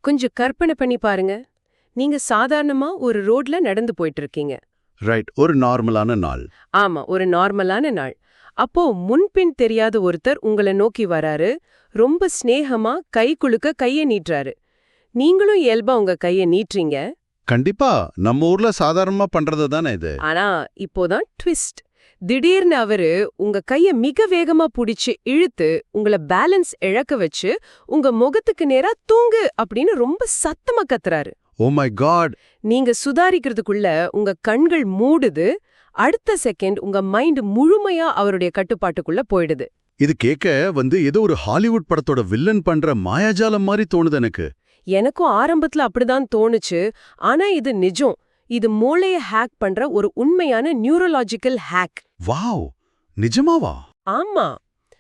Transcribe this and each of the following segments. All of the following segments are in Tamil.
கொஞ்சம் கற்பனை பண்ணி பாருங்க. நீங்க சாதாரணமா ஒரு ரோட்ல நடந்து போயிட்டு இருக்கீங்க. ரைட், ஒரு நார்மலான நாள். ஆமா, ஒரு நார்மலான நாள். அப்போ முன்பின் தெரியாத ஒருத்தர் உங்கள நோக்கி வராரு. ரொம்ப ஸ்நேகமா கை குலுக்க கைய நீட்டுறாரு. நீங்களும் இயல்பா உங்க கைய நீட்டுறீங்க. கண்டிப்பா, நம்ம ஊர்ல சாதாரணமா பண்றது தானே இது. ஆனா இப்போதான் ட்விஸ்ட். திடீர்னு அவரு உங்க கைய மிக வேகமா புடிச்சு இழுத்து உங்கள பேலன்ஸ் இழக்க வச்சு உங்க முகத்துக்கு நேரா தூங்கு அப்படின்னு ரொம்ப சத்தமா கத்துறாரு. Oh my god! நீங்க சுதாரிக்கிறதுக்குள்ள உங்க கண்கள் மூடுது. அடுத்த செகண்ட் உங்க மைண்ட் முழுமையா அவருடைய கட்டுப்பாட்டுக்குள்ள போயிடுது. இது கேட்க ஏதோ ஒரு ஹாலிவுட் படத்தோட வில்லன் பண்ற மாயாஜாலம் மாதிரி தோணுது எனக்கு. எனக்கும் ஆரம்பத்துல அப்படிதான் தோணுச்சு. ஆனா இது நிஜம். இது மூளைய ஹேக் பண்ற ஒரு உண்மையான நியூரலாஜிக்கல் ஹேக். வாவ், நிஜமாவா? ஆமா.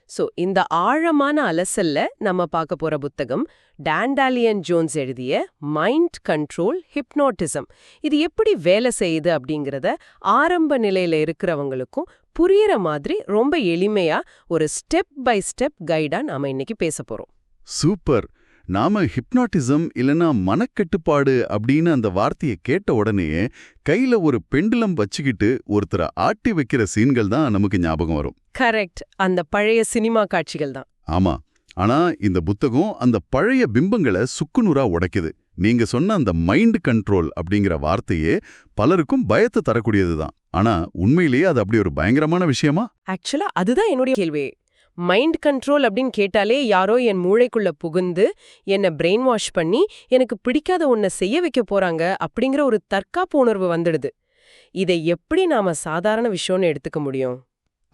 சோ இந்த ஆழமான அலசல்ல நம்ம பார்க்க போற புத்தகம் டாண்டாலியன் ஜோன்ஸ் எழுதிய மைண்ட் கண்ட்ரோல் ஹிப்னோட்டிசம். இது எப்படி வேலை செய்யுது அப்படிங்கறத ஆரம்ப நிலையில இருக்கிறவங்களுக்கும் புரியற மாதிரி ரொம்ப எளிமையா ஒரு ஸ்டெப் பை ஸ்டெப் கைடா நாம இன்னைக்கு பேச போறோம். சூப்பர். நாம ஹிப்னாட்டிசம் இல்லனா மனக்கட்டுப்பாடு அப்படின்னு அந்த வார்த்தையை கேட்ட உடனே கையில ஒரு பெண்டுலம் வச்சுக்கிட்டு ஒருத்தரை ஆட்டி வைக்கிற சீன்கள் தான் நமக்கு ஞாபகம் வரும். கரெக்ட், அந்த பழைய சினிமா காட்சிகள் தான். ஆமா, ஆனா இந்த புத்தகம் அந்த பழைய பிம்பங்களை சுக்குநூறா உடைக்குது. நீங்க சொன்ன அந்த மைண்ட் கண்ட்ரோல் அப்படிங்கிற வார்த்தையே பலருக்கும் பயத்தை தரக்கூடியதுதான். ஆனா உண்மையிலேயே அது அப்படி ஒரு பயங்கரமான விஷயமா? ஆக்சுவலா அதுதான் என்னுடைய கேள்வி. மைண்ட் கண்ட்ரோல் அப்படின்னு கேட்டாலே யாரோ என் மூளைக்குள்ள புகுந்து என்னை பிரெயின் வாஷ் பண்ணி எனக்கு பிடிக்காத ஒன்ன செய்ய வைக்க போறாங்க அப்படிங்கிற ஒரு தற்காப்பு உணர்வு வந்துடுது. இதை எப்படி நாம சாதாரண விஷயம்னு எடுத்துக்க முடியும்?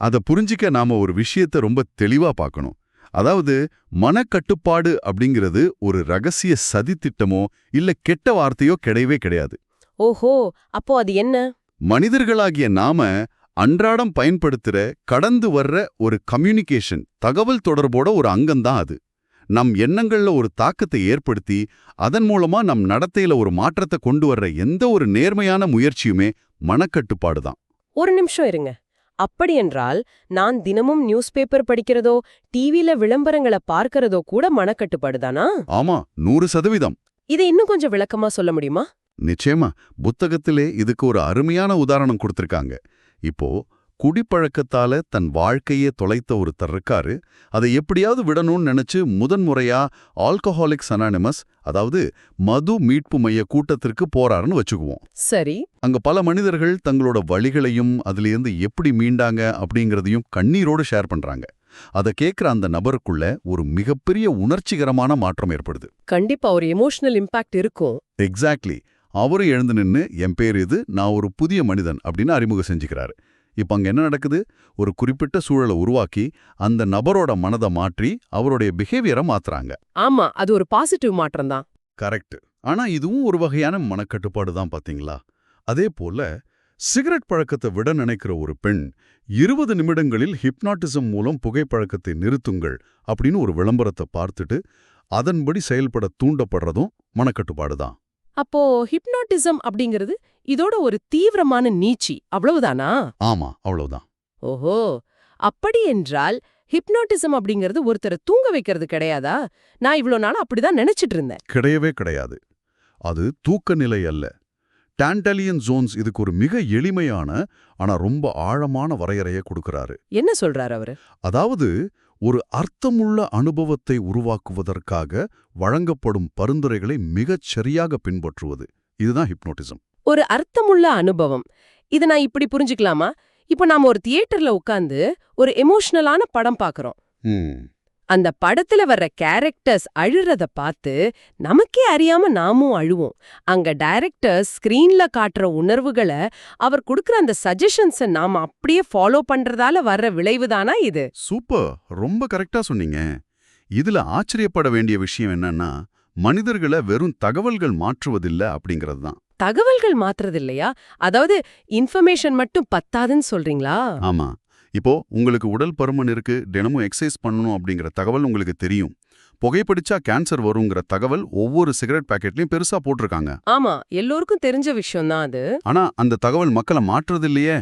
அதை புரிஞ்சிக்க நாம ஒரு விஷயத்தை ரொம்ப தெளிவா பார்க்கணும். அதாவது மனக்கட்டுப்பாடு அப்படிங்கிறது ஒரு ரகசிய சதித்திட்டமோ இல்ல கெட்ட வார்த்தையோ கிடையவே கிடையாது. ஓஹோ, அப்போ அது என்ன? மனிதர்களாகிய நாம அன்றாடம் பயன்படுத்துற கடந்து வர்ற ஒரு கம்யூனிகேஷன், தகவல் தொடர்போட ஒரு அங்கம்தான் அது. நம் எண்ணங்கள்ல ஒரு தாக்கத்தை ஏற்படுத்தி அதன் மூலமா நம் நடத்தையில ஒரு மாற்றத்தை கொண்டு வர்ற எந்த ஒரு நேர்மையான முயற்சியுமே மனக்கட்டுப்பாடு தான். ஒரு நிமிஷம் இருங்க. அப்படியென்றால் நான் தினமும் நியூஸ் பேப்பர் படிக்கிறதோ டிவில விளம்பரங்களை பார்க்கறதோ கூட மனக்கட்டுப்பாடுதானா? ஆமா, 100%. இதை இன்னும் கொஞ்சம் விளக்கமா சொல்ல முடியுமா? நிச்சயமா. புத்தகத்திலே இதுக்கு ஒரு அருமையான உதாரணம் கொடுத்திருக்காங்க. இப்போ குடிப்பழக்கத்தால தன் வாழ்க்கையே தொலைத்த ஒருத்தர் இருக்காரு. அதை எப்படியாவது விடணும்னு நினைச்சு முதன்முறையா ஆல்கஹாலிக்ஸ் அனானிமஸ், அதாவது மது மீட்பு மைய கூட்டத்திற்கு போறாருன்னு வச்சுக்குவோம். சரி. அங்க பல மனிதர்கள் தங்களோட வழிகளையும் அதிலிருந்து எப்படி மீண்டாங்க அப்படிங்கறதையும் கண்ணீரோடு ஷேர் பண்றாங்க. அதை கேட்கிற அந்த நபருக்குள்ள ஒரு மிகப்பெரிய உணர்ச்சிகரமான மாற்றம் ஏற்படுது. கண்டிப்பா ஒரு எமோஷனல் இம்பாக்ட் இருக்கும். எக்ஸாக்ட்லி. அவரு எழுந்து நின்னு என் பேர் இது, நான் ஒரு புதிய மனிதன் அப்படின்னு அறிமுகம் செஞ்சுக்கிறாரு. இப்ப அங்க என்ன நடக்குது? ஒரு குறிப்பிட்ட சூழலை உருவாக்கி அந்த நபரோட மனதை மாற்றி அவருடைய பிஹேவியரை மாத்துறாங்க. ஆமா, அது ஒரு பாசிட்டிவ் மாற்றம் தான். கரெக்ட். ஆனா இதுவும் ஒரு வகையான மனக்கட்டுப்பாடு தான், பாத்தீங்களா? அதே போல சிகரெட் பழக்கத்தை விட நினைக்கிற ஒரு பெண் 20 நிமிடங்களில் ஹிப்னாட்டிசம் மூலம் புகைப்பழக்கத்தை நிறுத்துங்கள் அப்படின்னு ஒரு விளம்பரத்தை பார்த்துட்டு அதன்படி செயல்பட தூண்டப்படுறதும் மனக்கட்டுப்பாடு தான். அப்போ ஹிப்னோட்டிசம் அப்படிங்கிறது இதோட ஒரு தீவிரமான நீச்சி, அவ்வளவுதானா? ஆமா, அவ்வளவுதான். ஓஹோ, அப்படி என்றால் ஹிப்னோட்டிசம் அப்படிங்கிறது ஒருத்தரை தூங்க வைக்கிறது கிடையாதா? நான் இவ்ளோ நாள் அப்படிதான் நினைச்சிட்டு இருந்தேன். கிடையவே கிடையாது. அது தூக்க நிலை அல்ல. டாண்டாலியன் ஜோன்ஸ் இதுக்கு ஒரு மிக எளிமையான ஆனா ரொம்ப ஆழமான வரையறையை கொடுக்கறாரு. என்ன சொல்றாரு அவரு? அதாவது ஒரு அர்த்தமுள்ள அனுபவத்தை உருவாக்குவதற்காக வழங்கப்படும் பரிந்துரைகளை மிகச் சரியாக பின்பற்றுவது, இதுதான் ஹிப்னோட்டிசம். ஒரு அர்த்தமுள்ள அனுபவம். இதை நான் இப்படி புரிஞ்சுக்கலாமா? இப்போ நாம ஒரு தியேட்டர்ல உட்கார்ந்து ஒரு எமோஷனலான படம் பார்க்கறோம். அந்த படத்துல வர்ற கேரக்டர்ஸ் அழுறத பார்த்து நமக்கே அறியாம நாமும் அழுவோம். அங்க டைரக்டர் ஸ்கிரீன்ல காட்டுற உணர்வுகளை, அவர் கொடுக்கற அந்த சஜஷன்ஸை நாம அப்படியே ஃபாலோ பண்றதால வர்ற விளைவுதானா இது? சூப்பர், ரொம்ப கரெக்டா சொன்னீங்க. இதுல ஆச்சரியப்பட வேண்டிய விஷயம் என்னன்னா, மனிதர்களை வெறும் தகவல்கள் மாற்றுவதில்லை அப்படிங்கிறது தான். தகவல்கள் மாத்துறது இல்லையா? அதாவது இன்ஃபர்மேஷன் மட்டும் பத்தாதுன்னு சொல்றீங்களா? ஆமா. இப்போ உங்களுக்கு உடல் பருமன் இருக்கு, தினமும் எக்ஸசைஸ் பண்ணணும் அப்படிங்கிற தகவல் உங்களுக்கு தெரியும். புகைப்பிடிச்சா கேன்சர் வருங்கிற தகவல் ஒவ்வொரு சிகரெட் பாக்கெட்லயும் பெருசா போட்டிருக்காங்க. ஆமா, எல்லோருக்கும் தெரிஞ்ச விஷயம் தான் அது. ஆனா அந்த தகவல் மக்களை மாற்றுறது இல்லையே.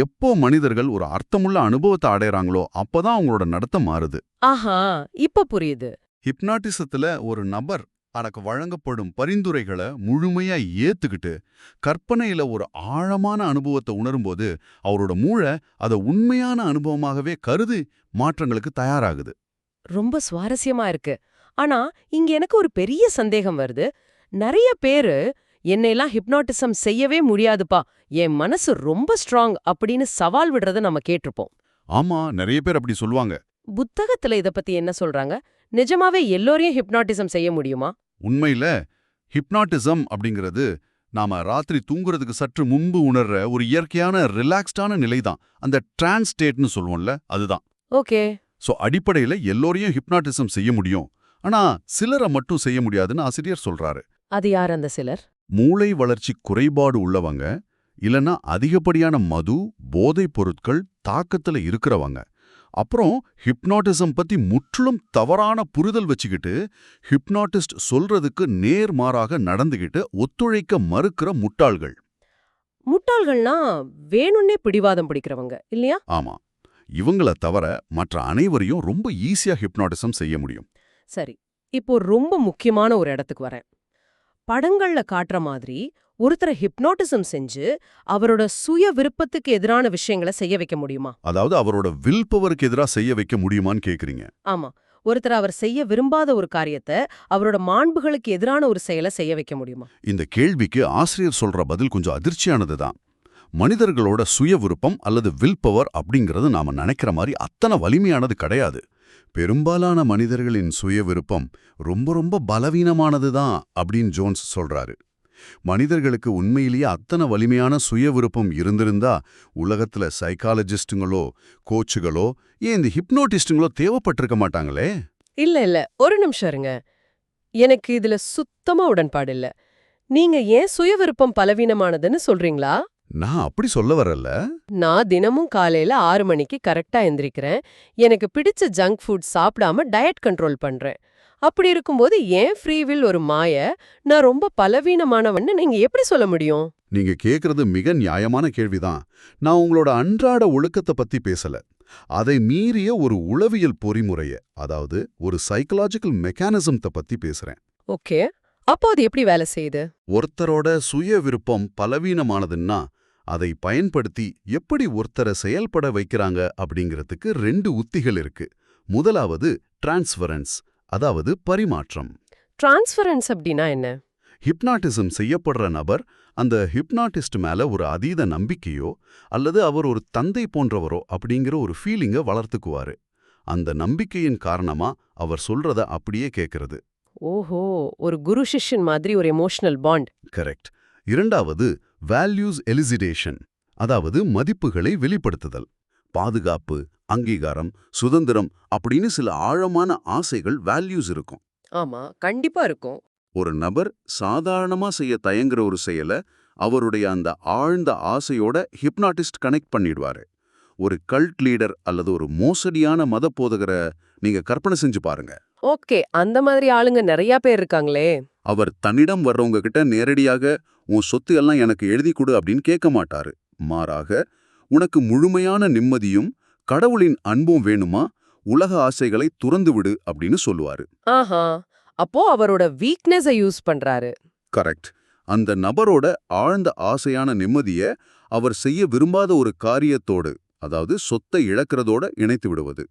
எப்போ மனிதர்கள் ஒரு அர்த்தமுள்ள அனுபவத்தை அடையறாங்களோ அப்பதான் அவங்களோட நடத்தை மாறுது. ஆஹா, இப்ப புரியுது. ஹிப்னாட்டிசத்துல ஒரு நபர் எனக்கு வழங்கப்படும் பரிந்துரைகளை முழுமையா ஏத்துக்கிட்டு கற்பனையில ஒரு ஆழமான அனுபவத்தை உணரும்போது அவரோட மூளை அதை உண்மையான அனுபவமாகவே கருதி மாற்றங்களுக்கு தயாராகுது. ரொம்ப சுவாரஸ்யமா இருக்கு. ஆனா இங்க எனக்கு ஒரு பெரிய சந்தேகம் வருது. நிறைய பேரு என்னையெல்லாம் ஹிப்னாட்டிசம் செய்யவே முடியாதுப்பா, என் மனசு ரொம்ப ஸ்ட்ராங் அப்படின்னு சவால் விடுறத நம்ம கேட்டிருப்போம். ஆமா, நிறைய பேர் அப்படி சொல்லுவாங்க. புத்தகத்துல இத பத்தி என்ன சொல்றாங்க? நிஜமாவே எல்லோரையும் ஹிப்னாட்டிசம் செய்ய முடியுமா? உண்மையில ஹிப்னாட்டிசம் அப்படிங்கிறது நாம ராத்திரி தூங்குறதுக்கு சற்று முன்பு உணர்ற ஒரு இயற்கையான ரிலாக்ஸ்டான நிலைதான். அந்த டிரான்ஸ் ஸ்டேட்னு சொல்லுவோம்ல, அதுதான். ஓகே. சோ அடிப்படையில எல்லோரையும் ஹிப்னாட்டிசம் செய்ய முடியும். ஆனா சிலரை மட்டும் செய்ய முடியாதுன்னு ஆசிரியர் சொல்றாரு. அது யார் அந்த சிலர்? மூளை வளர்ச்சி குறைபாடு உள்ளவங்க, இல்லனா அதிகப்படியான மது, போதைப் பொருட்கள் தாக்கத்துல இருக்கிறவங்க. அப்புறம் ஹிப்னாட்டிசம் பத்தி முற்றிலும் தவறான புரிதல் வச்சுக்கிட்டு ஹிப்னாட்டிஸ்ட் சொல்றதுக்கு நேர்மாறாக நடந்துகிட்டு ஒத்துழைக்க மறுக்கிற முட்டாள்கள். முட்டாள்கள்னா வேணும்னே பிடிவாதம் பிடிக்கிறவங்க இல்லையா? ஆமா, இவங்கள தவிர மற்ற அனைவரையும் ரொம்ப ஈஸியா ஹிப்னாட்டிசம் செய்ய முடியும். சரி, இப்போ ரொம்ப முக்கியமான ஒரு இடத்துக்கு வரேன். படங்கள்ல காட்டுற மாதிரி ஒருத்தரை ஹிப்னாட்டிசம் செஞ்சு அவரோட சுய விருப்பத்துக்கு எதிரான விஷயங்களை செய்ய வைக்க முடியுமா? அதாவது அவரோட வில் பவருக்கு எதிரா செய்ய வைக்க முடியுமான்னு கேக்குறீங்க. ஆமா, ஒருத்தர் அவர் செய்ய விரும்பாத ஒரு காரியத்தை அவரோட மாண்புகளுக்கு எதிரான ஒரு செயலை செய்ய வைக்க முடியுமா? இந்த கேள்விக்கு ஆசிரியர் சொல்ற பதில் கொஞ்சம் அதிர்ச்சியானதுதான். மனிதர்களோட சுய விருப்பம் அல்லது வில் பவர் அப்படிங்கிறது நாம நினைக்கிற மாதிரி அத்தனை வலிமையானது கிடையாது. பெரும்பாலான மனிதர்களின் சுய விருப்பம் ரொம்ப ரொம்ப பலவீனமானதுதான் அப்படின்னு ஜோன்ஸ் சொல்றாரு. மனிதர்களுக்கு உண்மையிலேயே அத்தனை வலிமையான சுய விருப்பம் இருந்திருந்தா உலகத்துல சைக்காலஜிஸ்டுங்களோ கோச்சுகளோ ஏன் இந்த ஹிப்னோட்டிஸ்டுங்களோ தேவைப்பட்டிருக்க மாட்டாங்களே. இல்ல, ஒரு நிமிஷம் இருங்க. எனக்கு இதுல சுத்தமா உடன்பாடு இல்ல. நீங்க ஏன் சுய விருப்பம் பலவீனமானதுன்னு சொல்றீங்களா? நான் அப்படி சொல்ல வரல. நான் தினமும் காலையில 6 மணிக்கு கரெக்டா எந்திரிக்கிறேன். எனக்கு பிடிச்ச ஜங்க் ஃபுட் சாப்பிடாம டயட் கண்ட்ரோல் பண்றேன். அப்படி இருக்கும்போது ஏன் ஃப்ரீவில் ஒரு மாய நான் ரொம்ப பலவீனமானவன்னு நீங்க எப்படி சொல்ல முடியும்? நீங்க கேக்குறது மிக நியாயமான கேள்விதான். நான் உங்களோட அன்றாட ஒழுக்கத்தை பத்தி பேசல. அதை மீறிய ஒரு உளவியல் பொறிமுறைய, அதாவது ஒரு சைக்கலாஜிக்கல் மெக்கானிசத்தை பத்தி பேசுறேன். ஓகே, அப்போ அது எப்படி வேலை செய்யுது? ஒருத்தரோட சுய விருப்பம் பலவீனமானதுன்னா அதை பயன்படுத்தி எப்படி ஒருத்தரை செயல்பட வைக்கிறாங்க அப்படிங்கிறதுக்கு 2 உத்திகள் இருக்கு. முதலாவது டிரான்ஸ்ஃபரன்ஸ், அதாவது பரிமாற்றம். டிரான்ஸ்ஃபரன்ஸ் அப்படின்னா என்ன? ஹிப்னாட்டிசம் செய்யப்படுற நபர் அந்த ஹிப்னாட்டிஸ்ட் மேல ஒரு அதீத நம்பிக்கையோ அல்லது அவர் ஒரு தந்தை போன்றவரோ அப்படிங்கிற ஒரு ஃபீலிங்கை வளர்த்துக்குவாரு. அந்த நம்பிக்கையின் காரணமா அவர் சொல்றத அப்படியே கேட்கறது. ஓஹோ, ஒரு குரு சிஷ்யன் மாதிரி ஒரு எமோஷனல் பாண்ட். கரெக்ட். இரண்டாவது வேல்யூஸ் எலிசிடேஷன், அதாவது மதிப்புகளை வெளிப்படுத்துதல். பாதுகாப்பு, அங்கீகாரம், சுதந்திரம் அப்படின்னு சில ஆழமான ஆசைகள் வேல்யூஸ் இருக்கும். ஆமா, கண்டிப்பா இருக்கும். ஒரு நபர் சாதாரணமா செய்ய தயங்குற ஒரு செயலை அவருடைய அந்த ஆழ்ந்த ஆசையோட ஹிப்னாட்டிஸ்ட் கனெக்ட் பண்ணிடுவாரு. ஒரு கல்ட் லீடர் அல்லது ஒரு மோசடியான மத போதகரை நீங்க கற்பனை செஞ்சு பாருங்க. ஓகே, அந்த மாதிரி ஆளுங்க நிறைய பேர் இருக்காங்களே. அவர் தன்னிடம் வர்றவங்க கிட்ட நேரடியாக உன் சொத்து எல்லாம் எனக்கு எழுதி கொடு அப்படின்னு கேட்க மாட்டாரு. மாறாக, உனக்கு முழுமையான நிம்மதியும் கடவுளின் அன்பும் வேணுமா, உலக ஆசைகளை துறந்து விடு அப்படின்னு சொல்லுவாரு. ஆஹா, அப்போ அவரோட வீக்னஸை யூஸ் பண்றாரு. கரெக்ட். அந்த நபரோட ஆழ்ந்த ஆசையான நிம்மதிய அவர் செய்ய விரும்பாத ஒரு காரியத்தோடு, அதாவது சொத்தை இழக்கிறதோட இணைத்து விடுவது.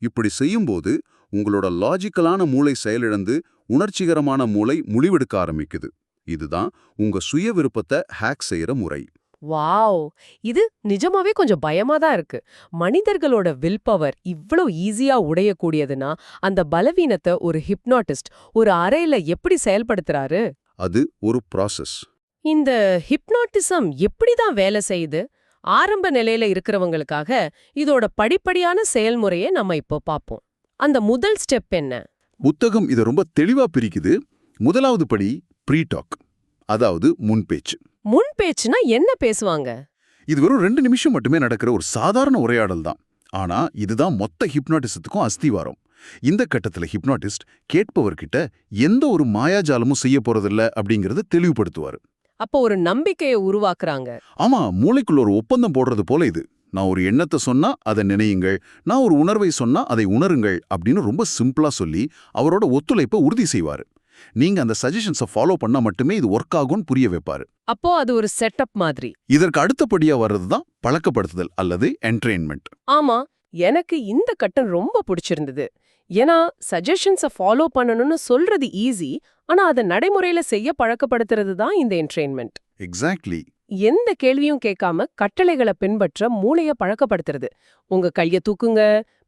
இப்படி செய்யும்போது உங்களோட லாஜிக்கலான மூளை செயலிழந்து உணர்ச்சிகரமான மூளை முடிவெடுக்க ஆரம்பிக்குது. இதுதான் உங்க சுய விருப்பத்தை ஹேக் செய்யற முறை. வாவ், இது நிஜமாவே கொஞ்சம் பயமா தான் இருக்கு. மனிதர்களோட வில் பவர் இவ்ளோ ஈஸியா உடையக்கூடியதுன்னா அந்த பலவீனத்தை ஒரு ஹிப்னாட்டிஸ்ட் ஒரு அறையில எப்படி செயல்படுத்துறாரு? அது ஒரு ப்ராசஸ். இந்த ஹிப்னாட்டிசம் எப்படிதான் வேலை செய்யுது? ஆரம்ப நிலையில இருக்கிறவங்களுக்காக இதோட படிப்படியான செயல்முறையை நம்ம இப்போ பார்ப்போம். அந்த முதல் ஸ்டெப் என்ன? புத்தகம் இதை ரொம்ப தெளிவா பிரிக்குது. முதலாவது படி ப்ரீ டாக், அதாவது முன்பேச்சு. முன் பேச்சுனா என்ன பேசுவாங்க? இது வெறும் 2 நிமிஷம் மட்டுமே நடக்கிற ஒரு சாதாரண உரையாடல் தான். ஆனா இதுதான் மொத்த ஹிப்னாட்டிசத்துக்கும் அஸ்திவாரம். இந்த கட்டத்துல ஹிப்னாட்டிஸ்ட் கேட்பவர்கிட்ட எந்த ஒரு மாயாஜாலமும் செய்ய போறதில்ல அப்படிங்கறத தெளிவுபடுத்துவாரு. அப்போ ஒரு நம்பிக்கையை உருவாக்குறாங்க. ஆமா, மூளைக்குள்ள ஒரு ஒப்பந்தம் போடுறது போல இது. நான் ஒரு எண்ணத்தை சொன்னா அதை நினையுங்கள், நான் ஒரு உணர்வை சொன்னா அதை உணருங்கள் அப்படின்னு ரொம்ப சிம்பிளா சொல்லி அவரோட ஒத்துழைப்பை உறுதி செய்வாரு. நீங்க அந்த சஜஷன்ஸை ஃபாலோ பண்ணா மட்டுமே இது ஒர்க் ஆகும்னு புரிய வைப்பாரு. அப்போ அது ஒரு செட்டப் மாதிரி. இதற்கு அடுத்தபடியா வர்றது தான் பழக்கப்படுத்துதல் அல்லது என்ட்ரெயின்மெண்ட். ஆமா, எனக்கு இந்த கட்டம் ரொம்ப பிடிச்சிருந்தது. ஏன்னா சஜஷன்ஸை ஃபாலோ பண்ணணும்னு சொல்றது ஈஸி, ஆனா அதை நடைமுறையில செய்ய பழக்கப்படுத்துறது தான் இந்த என்ட்ரெயின்மெண்ட். எக்ஸாக்ட்லி. எந்த கேள்வியும் கேட்காம கட்டளைகளை பின்பற்ற மூளைய பழக்கப்படுத்துறது. உங்க கைய தூக்குங்க,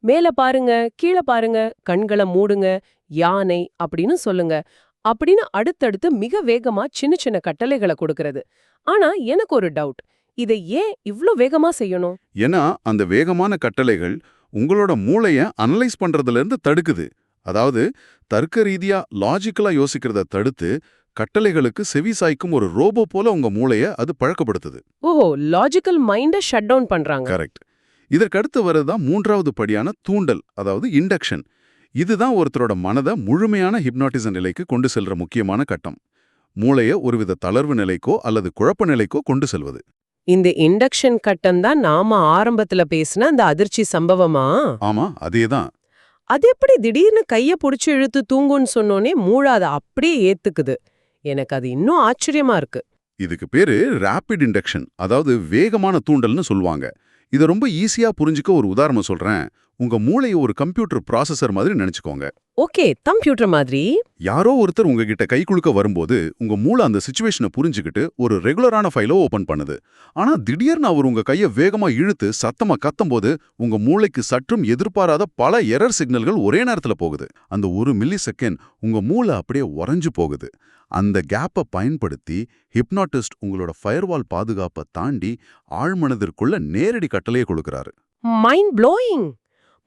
மேல பாருங்க, கீழே பாருங்க, கண்களை மூடுங்க, யானை அப்படின்னு சொல்லுங்க அப்படின்னு அடுத்தடுத்து மிக வேகமா சின்ன சின்ன கட்டளைகளை கொடுக்கறது. ஆனா எனக்கு ஒரு டவுட், இதை ஏன் இவ்ளோ வேகமா செய்யணும்? ஏன்னா அந்த வேகமான கட்டளைகள் உங்களோட மூளைய அனலைஸ் பண்றதுல இருந்து தடுக்குது. அதாவது தர்க்க ரீதியா லாஜிக்கலா யோசிக்கிறத தடுத்து கட்டளைகளுக்கு செவி சாய்க்கும் ஒரு ரோபோ போல உங்க மூளைய அது பழக்கப்படுத்துது. ஓஹோ, லாஜிக்கல் மைண்ட ஷட் டவுன் பண்றாங்க. கரெக்ட். இதற்கடுத்து வரதுதான் மூன்றாவது படியான தூண்டல், அதாவது இண்டக்ஷன். இதுதான் ஒருத்தரோட மனதை முழுமையான ஹிப்னாட்டிசம் நிலைக்கு கொண்டு செல்ற முக்கியமான கட்டம். மூளைய ஒருவித தளர்வு நிலைக்கோ அல்லது குழப்ப நிலைக்கோ கொண்டு செல்வது. இந்த இண்டக்ஷன் கட்டம் தான் நாம ஆரம்பத்துல பேசின அந்த அதிர்ச்சி சம்பவமா? ஆமா, அதேதான். அது எப்படி திடீர்னு கைய புடிச்சு இழுத்து தூங்குன்னு சொன்னோனே மூளை அதை அப்படியே ஏத்துக்குது? எனக்கு அது இன்னும் ஆச்சரியமா இருக்கு. இதுக்கு பேரு ரேபிட் இண்டக்ஷன், அதாவது வேகமான தூண்டல்னு சொல்லுவாங்க. இதை ரொம்ப ஈஸியா புரிஞ்சுக்க ஒரு உதாரணம் சொல்றேன். உங்க மூளையை ஒரு கம்ப்யூட்டர் ப்ராசஸர் மாதிரி நினைச்சுக்கோங்க. ஓகே, கம்ப்யூட்டர் மாதிரி. யாரோ ஒருத்தர் உங்ககிட்ட கை குலுக்க வரும்போது உங்க மூளை அந்த சிச்சுவேஷனை புரிஞ்சுக்கிட்டு ஒரு ரெகுலரான ஃபைலை ஓபன் பண்ணுது. ஆனா திடீர்னு அவர் உங்க கையை வேகமா இழுத்து சத்தமா கத்தும்போது உங்க மூளைக்கு சற்றும் எதிர்பாராத பல எரர் சிக்னல்கள் ஒரே நேரத்துல போகுது. அந்த 1 மில்லி செகண்ட் உங்க மூளை அப்படியே உறைஞ்சு போகுது. அந்த கேப்பை பயன்படுத்தி ஹிப்னாட்டிஸ்ட் உங்களோட ஃபயர்வால் பாதுகாப்பை தாண்டி ஆழ்மனதிற்குள்ள நேரடி கட்டளையை கொடுக்கறாரு. Mind blowing.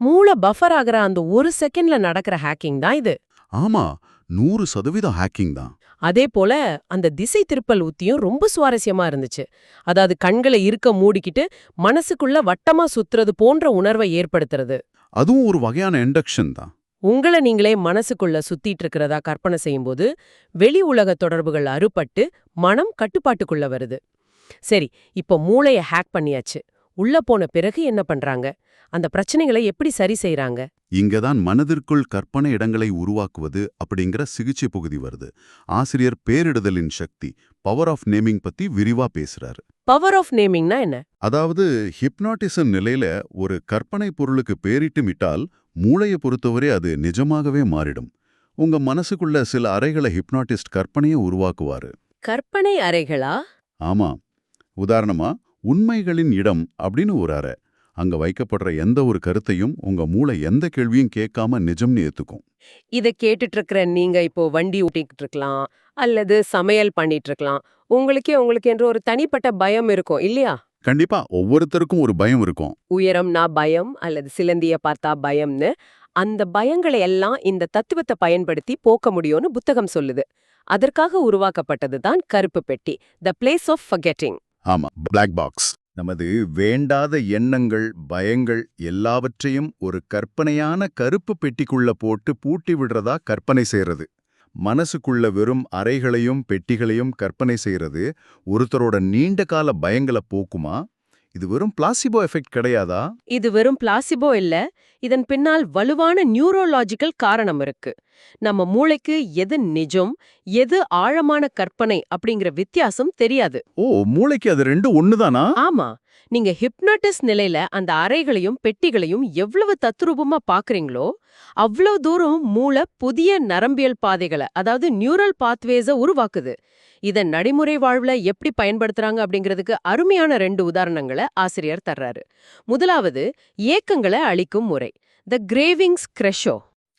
மூளை பஃபர் ஆகிற அந்த 1 செகண்ட்ல நடக்கிற ஹேக்கிங் தான் இது. ஆமா, 100% ஹேக்கிங் தான். அதே போல அந்த திசை திருப்பல் உத்தியும் ரொம்ப சுவாரஸ்யமா இருந்துச்சு. அதாவது கண்களை இருக்க மூடிக்கிட்டு மனசுக்குள்ள வட்டமா சுத்துறது போன்ற உணர்வை ஏற்படுத்துறது. அதுவும் ஒரு வகையான இண்டக்ஷன் தான். உங்களை நீங்களே மனசுக்குள்ள சுத்திட்டு இருக்கிறதா கற்பனை செய்யும்போது வெளி உலக தொடர்புகள் அறுபட்டு மனம் கட்டுப்பாட்டுக்குள்ள வருது. சரி, இப்போ மூளைய ஹேக் பண்ணியாச்சு. உள்ள போன பிறகு என்ன பண்றாங்க? அந்த பிரச்சனைகளை எப்படி சரி செய்றாங்க? இங்கதான் மனதிற்குள் கற்பனை இடங்களை உருவாக்குவது அப்படிங்கிற சிகிச்சை பகுதி வருது. ஆசிரியர் பேரிடுதலின் சக்தி, பவர் ஆஃப் நேமிங் பத்தி விரிவா பேசுறாரு. பவர் ஆஃப் நேமிங்னா என்ன? அதாவது ஹிப்னாட்டிசம் நிலையில ஒரு கற்பனை பொருளுக்கு பேரிட்டு விட்டால் மூளையை பொறுத்தவரை அது நிஜமாகவே மாறிடும். உங்க மனசுக்குள்ள சில அறைகளை ஹிப்னாட்டிஸ்ட் கற்பனையை உருவாக்குவாரு. கற்பனை அறைகளா? ஆமா. உதாரணமா உண்மைகளின் இடம் அப்படின்னு ஒரு அறை. அங்க வைக்கப்படுற எந்த ஒரு கருத்தையும் உங்க மூளை எந்த கேள்வியும் கேட்காம நிஜம்னு ஏத்துக்கும். இத கேட்டுட்டு இருக்கிற நீங்க இப்போ வண்டி ஓட்டிக்கிட்டு இருக்கலாம், அல்லது சமையல் பண்ணிட்டு இருக்கலாம். உங்களுக்கு என்ற ஒரு தனிப்பட்ட பயம் இருக்கும் இல்லையா? கண்டிப்பா ஒவ்வொருத்தருக்கும் ஒரு பயம் இருக்கும். உயரம்னா பயம், அல்லது சிலந்திய பார்த்தா பயம்னு. அந்த பயங்களை எல்லாம் இந்த தத்துவத்தை பயன்படுத்தி போக்க முடியும்னு புத்தகம் சொல்லுது. அதற்காக உருவாக்கப்பட்டது தான் கருப்பு பெட்டி, த பிளேஸ் ஆஃப் ஃபர்கெட்டிங். ஆமா, பிளாக் பாக்ஸ். நமது வேண்டாத எண்ணங்கள், பயங்கள் எல்லாவற்றையும் ஒரு கற்பனையான கருப்பு பெட்டிக்குள்ள போட்டு பூட்டி விடுறதா கற்பனை செய்யறது. மனசுக்குள்ள வெறும் அறைகளையும் பெட்டிகளையும் கற்பனை செய்யறது ஒருத்தரோட நீண்ட கால பயங்களை போக்குமா? இது வெறும் பிளாசிபோ எஃபெக்ட் கிடையாதா? இது வெறும் பிளாசிபோ இல்ல, இதன் பின்னால் வலுவான நியூரோலாஜிக்கல் காரணம் இருக்கு. நம்ம மூளைக்கு எது நிஜம், எது ஆழமான கற்பனை அப்படிங்கிற வித்தியாசம் தெரியாது. ஓ, மூளைக்கு அது ரெண்டும் ஒண்ணுதானா? ஆமா, நீங்க ஹிப்னாட்டிஸ் நிலையில அந்த அறைகளையும் பெட்டிகளையும் எவ்வளவு தத்ரூபமா பாக்குறீங்களோ அவ்வளவு தூரம் மூளை புதிய நரம்பியல் பாதைகளை, அதாவது நியூரல் பாத்வேஸ உருவாக்குது. இத நடைமுறை வாழ்வுல எப்படி பயன்படுத்துறாங்க அப்படிங்கிறதுக்கு அருமையான 2 உதாரணங்களை ஆசிரியர் தர்றாரு. முதலாவது, ஏக்கங்களை அழிக்கும் முறை, த கிரேவிங்ஸ் கிரெஷோ.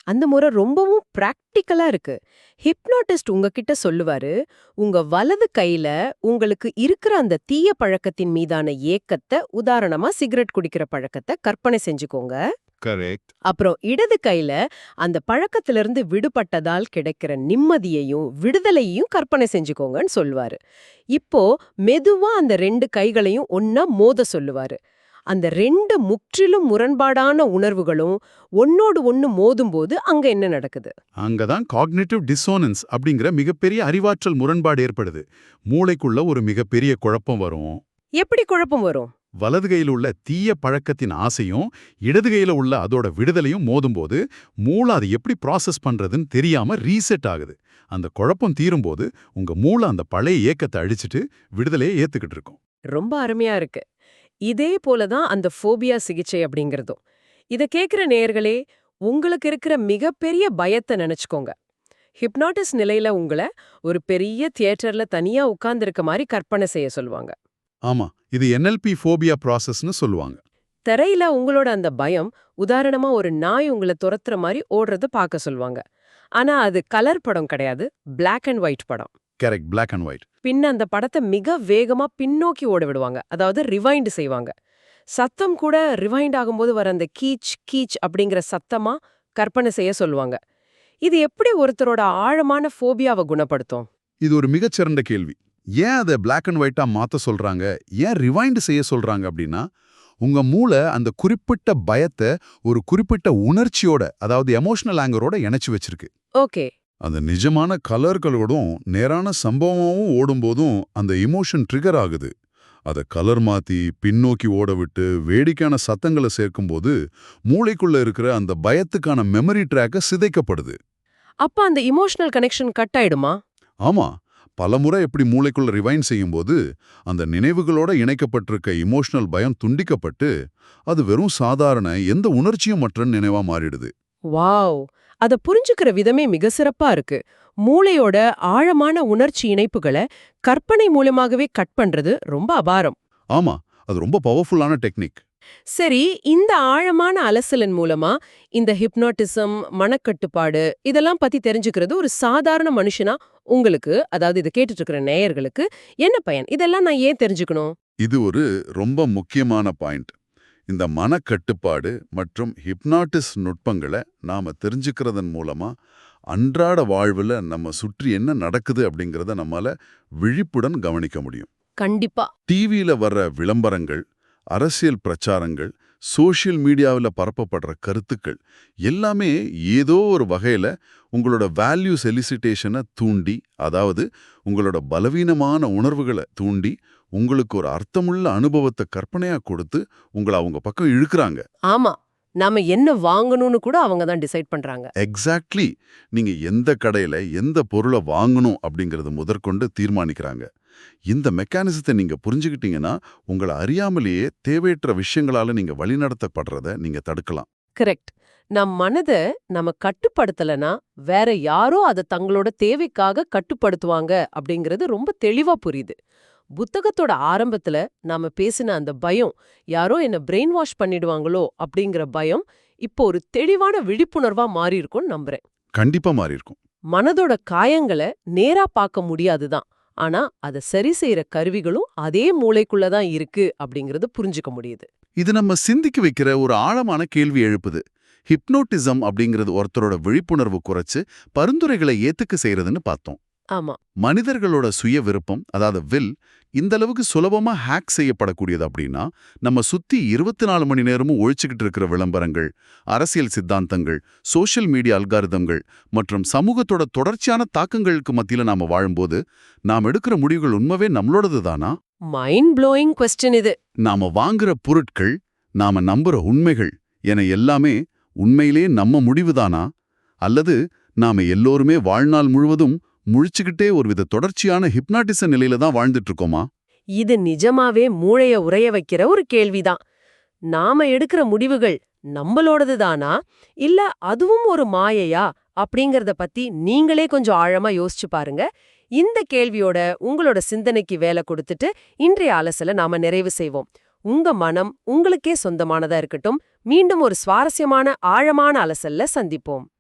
அந்த முறை ரொம்பவும் பிராக்டிக்கலா இருக்கு. ஹிப்னாட்டிஸ்ட் உங்ககிட்ட சொல்லுவாரு, உங்க வலது கையில உங்களுக்கு இருக்கிற அந்த தீய பழக்கத்தின் மீதான ஏக்கத்தை, உதாரணமா சிகரெட் குடிக்கிற பழக்கத்தை கற்பனை செஞ்சுக்கோங்க. கரெக்ட். அப்புறம் இடது கையில அந்த பழக்கத்திலிருந்து விடுபட்டதால் கிடைக்கிற நிம்மதியையும் விடுதலையையும் கற்பனை செஞ்சுக்கோங்கன்னு சொல்லுவாரு. இப்போ மெதுவா அந்த 2 கைகளையும் ஒன்னா மோத சொல்லுவாரு. அந்த 2 முற்றிலும் முரண்பாடான உணர்வுகளும் ஒன்னோடு ஒன்னு மோதும்போது அங்க என்ன நடக்குது? அங்கதான் காக்னிட்டிவ் டிசோனன்ஸ் அப்படிங்கிற மிகப்பெரிய அறிவாற்றல் முரண்பாடு ஏற்படுது. மூளைக்குள்ள ஒரு மிகப்பெரிய குழப்பம் வரும். எப்படி குழப்பம் வரும்? வலது கையில் உள்ள தீய பழக்கத்தின் ஆசையும் இடது கையில உள்ள அதோட விடுதலையும் மோதும்போது மூளை அதை எப்படி ப்ராசஸ் பண்றதுன்னு தெரியாம ரீசெட் ஆகுது. அந்த குழப்பம் தீரும்போது உங்க மூளை அந்த பழைய ஏக்கத்தை அழிச்சிட்டு விடுதலையை ஏத்துக்கிட்டு இருக்கும். ரொம்ப அருமையா இருக்கு. இதே போல தான் அந்த ஃபோபியா சிகிச்சை அப்படிங்கிறதும். இத கேக்குற நேயர்களே, உங்களுக்கு இருக்கிற மிகப்பெரிய பயத்தை நினைச்சுக்கோங்க. ஹிப்னாட்டிஸ் நிலையில உங்கள ஒரு பெரிய தியேட்டர்ல தனியா உட்கார்ந்திருக்க மாதிரி கற்பனை செய்ய சொல்லுவாங்க. ஆமா, இது NLP ஃபோபியா ப்ராசஸ்னு சொல்லுவாங்க. திரையில உங்களோட அந்த பயம், உதாரணமா ஒரு நாய் உங்களை துரத்துற மாதிரி ஓடுறத பார்க்க சொல்லுவாங்க. ஆனா அது கலர் படம் கிடையாது, Black and White படம். Correct, Black and White. பின்ன அந்த படத்தை மிக வேகமா பின்னோக்கி ஓட விடுவாங்க, அதாவது ரிவைண்ட் செய்வாங்க. சத்தம் கூட ரிவைண்ட் ஆகும்போது வர அந்த கீச் கீச் அப்படிங்கிற சத்தமா கற்பனை செய்ய சொல்லுவாங்க. இது எப்படி ஒருத்தரோட ஆழமான ஃபோபியாவை குணப்படுத்தும்? இது ஒரு மிகச்சிறந்த கேள்வி. ஏன் அதை Black and White-ஆ மாத்த சொல்றாங்க, ஏன் ரிவைண்ட் செய்ய சொல்றாங்க அப்படின்னா, உங்க மூளை அந்த குறிப்பிட்ட பயத்தை ஒரு குறிப்பிட்ட உணர்ச்சியோட, அதாவது எமோஷனல் ஆங்கரோட இணைச்சு வச்சிருக்கு. ஓகே. அந்த நிஜமான கலர்களோடும் நேரான சம்பவமாவும் ஓடும்போதும் அந்த இமோஷன் ட்ரிகர் ஆகுது. அதை கலர் மாத்தி பின்னோக்கி ஓட விட்டு வேடிக்கையான சத்தங்களை சேர்க்கும்போது மூளைக்குள்ள இருக்கிற அந்த பயத்துக்கான மெமரி ட்ராக்க சிதைக்கப்படுது. அப்ப அந்த இமோஷனல் கனெக்ஷன் கட் ஆயிடுமா? ஆமா, பலமுறை எப்படி மூளைக்குள்ள ரிவைண்ட் செய்யும்போது அந்த நினைவுகளோட இணைக்கப்பட்டிருக்க இமோஷனல் பயம் துண்டிக்கப்பட்டு அது வெறும் சாதாரண எந்த உணர்ச்சியும் மற்ற நினைவா மாறிடுது. வாவ், அத புரிஞ்சுக்கிற விதமே மிக சிறப்பா இருக்கு. மூளையோட ஆழமான உணர்ச்சி இணைப்புகளை கற்பனை மூலமாகவே கட் பண்றது ரொம்ப அபாரம். ஆமா, அது ரொம்ப பவர்ஃபுல்லான டெக்னிக். சரி, இந்த ஆழமான அலசலின் மூலமா இந்த ஹிப்னாட்டிசம், மனக்கட்டுப்பாடு இதெல்லாம் பத்தி தெரிஞ்சுக்கிறது ஒரு சாதாரண மனுஷனா உங்களுக்கு, அதாவது இதை கேட்டுட்டு இருக்கிற நேயர்களுக்கு என்ன பயன்? இதெல்லாம் நான் ஏன் தெரிஞ்சுக்கணும்? இது ஒரு ரொம்ப முக்கியமான பாயிண்ட். இந்த மனக்கட்டுப்பாடு மற்றும் ஹிப்னாட்டிஸ் நுட்பங்களை நாம தெரிஞ்சுக்கிறதன் மூலமா அன்றாட வாழ்வுல நம்ம சுற்றி என்ன நடக்குது அப்படிங்கறத நம்மால விழிப்புடன் கவனிக்க முடியும். கண்டிப்பா. டிவியில வர்ற விளம்பரங்கள், அரசியல் பிரச்சாரங்கள், சோஷியல் மீடியாவில் பரப்பப்படுற கருத்துக்கள் எல்லாமே ஏதோ ஒரு வகையில உங்களோட வேல்யூஸ் எலிசிட்டேஷனை தூண்டி, அதாவது உங்களோட பலவீனமான உணர்வுகளை தூண்டி உங்களுக்கு ஒரு அர்த்தமுள்ள அனுபவத்தை கற்பனையா கொடுத்து உங்களை அவங்க பக்கம் இழுக்கிறாங்க. ஆமா, நாம என்ன வாங்கணும்னு கூட அவங்க தான் டிசைட் பண்றாங்க. எக்ஸாக்ட்லி. நீங்க எந்த கடையில எந்த பொருளை வாங்கணும் அப்படிங்கறது முதற்கொண்டு தீர்மானிக்கிறாங்க. இந்த மெக்கானிசத்தை நீங்க புரிஞ்சுக்கிட்டீங்கன்னா உங்களை அறியாமலேயே தேவையற்ற விஷயங்களால நீங்க வழிநடத்தப்படுறத நீங்க தடுக்கலாம். கரெக்ட். நம் மனதை நம்ம கட்டுப்படுத்தலனா வேற யாரோ அதை தங்களோட தேவைக்காக கட்டுப்படுத்துவாங்க அப்படிங்கிறது ரொம்ப தெளிவா புரியுது. புத்தகத்தோட ஆரம்பத்துல நாம பேசின அந்த பயம், யாரோ என்ன பிரெயின் வாஷ் பண்ணிடுவாங்களோ அப்படிங்கிற பயம் இப்போ ஒரு தெளிவான விழிப்புணர்வா மாறி இருக்கும்னு நம்புறேன். கண்டிப்பா மாறி இருக்கும். மனதோட காயங்களை நேரா பார்க்க முடியாதுதான், ஆனா அதை சரி செய்யற கருவிகளும் அதே மூளைக்குள்ளதான் இருக்கு அப்படிங்கறது புரிஞ்சுக்க முடியுது. இது நம்ம சிந்திக்க வைக்கிற ஒரு ஆழமான கேள்வி எழுப்புது. ஹிப்னோட்டிசம் அப்படிங்கிறது ஒருத்தரோட விழிப்புணர்வு குறைச்சு பரிந்துரைகளை ஏத்துக்க செய்யறதுன்னு பார்த்தோம். ஆமா, மனிதர்களோட சுய விருப்பம், அதாவது வில், இந்த அளவுக்கு சுலபமா ஹேக் செய்யப்படக்கூடியது அப்படின்னா நம்ம சுத்தி 24 மணி நேரமும் ஒழிச்சுக்கிட்டு இருக்கிற விளம்பரங்கள், அரசியல் சித்தாந்தங்கள், சோஷியல் மீடியா அல்காரிதம்கள் மற்றும் சமூகத்தோட தொடர்ச்சியான தாக்கங்களுக்கு மத்தியில நாம வாழும்போது நாம் எடுக்கிற முடிவுகள் உண்மையே நம்மளோடது தானா? மைண்ட் ப்ளோயிங் கொஸ்டின் இது. நாம வாங்குற பொருட்கள், நாம நம்புற உண்மைகள் என எல்லாமே உண்மையிலே நம்ம முடிவுதானா? அல்லது நாம எல்லோருமே வாழ்நாள் முழுவதும் முழிச்சுக்கிட்டே ஒருவித தொடர்ச்சியான ஹிப்னாட்டிச நிலையில தான் வாழ்ந்துட்டு இருக்கோமா? இது நிஜமாவே மூளைய உறைய வைக்கிற ஒரு கேள்விதான். நாம எடுக்கிற முடிவுகள் நம்மளோடது தானா, இல்ல அதுவும் ஒரு மாயையா அப்படிங்கறத பத்தி நீங்களே கொஞ்சம் ஆழமா யோசிச்சு பாருங்க. இந்த கேள்வியோட உங்களோட சிந்தனைக்கு வேலை கொடுத்துட்டு இன்றைய அலசல நாம நிறைவு செய்வோம். உங்க மனம் உங்களுக்கே சொந்தமானதா இருக்கட்டும். மீண்டும் ஒரு சுவாரஸ்யமான ஆழமான அலசல்ல சந்திப்போம்.